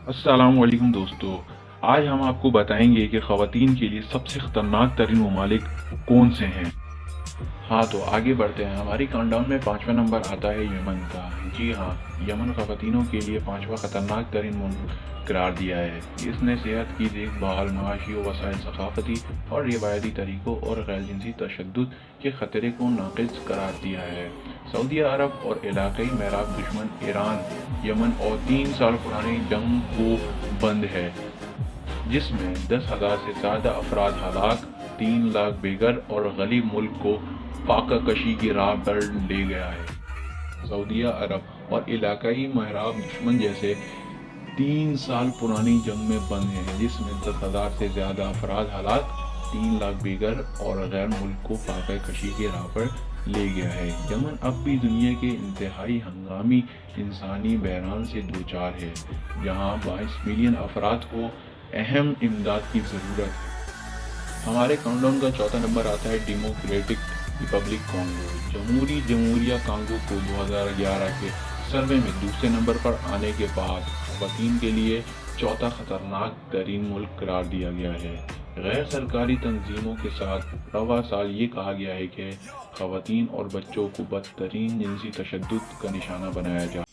अस्सलाम वालेकुम दोस्तों। आज हम आपको बताएंगे कि ख़वातीन के लिए सबसे ख़तरनाक तरीन ममालिक कौन से हैं। हाँ, तो आगे बढ़ते हैं। हमारी काउंटडाउन में 5वां नंबर आता है यमन का। जी हाँ, यमन ख़वातीनों के लिए 5वां ख़तरनाक तरीन मुल्क करार दिया है। इसने सेहत की देखभाल, माशी वसाइल, सकाफ़ती और रिवायती तरीक़ों और गैर जिनसी तशद्दुद के ख़तरे को नाक़िस करार दिया है। सऊदी अरब और इलाक़ाई मेहराब दुश्मन ईरान, यमन और 3 साल पुरानी जंग को बंद है, जिसमें 10,000 से ज़्यादा अफराद हलाक, 3 लाख बेघर और गरीब मुल्क को फाका कशी की राह पर ले गया है। सऊदी अरब और इलाकाई महराब दुश्मन जैसे 3 साल पुरानी जंग में बंद हैं, जिसमें 10,000 से ज़्यादा अफराद हलाक, 3 लाख बेघर और गैर मुल्क को फाका कशी की राह पर ले गया है। यमन अब भी दुनिया के इंतहाई हंगामी इंसानी बहरान से दो चार है, जहाँ 22 मिलियन अफराद को अहम इमदाद की ज़रूरत है। हमारे काउंटडाउन का चौथा नंबर आता है डेमोक्रेटिक रिपब्लिक कॉन्गो। जमहूरिया कॉन्गो को 2011 के सर्वे में दूसरे नंबर पर आने के बाद ख़वातीन के लिए चौथा ख़तरनाक तरीन मुल्क करार दिया गया है। गैर सरकारी तंजीमों के साथ रवा साल ये कहा गया है कि ख़वातीन और बच्चों को बदतरीन जिनसी तशद्दुद का निशाना बनाया जा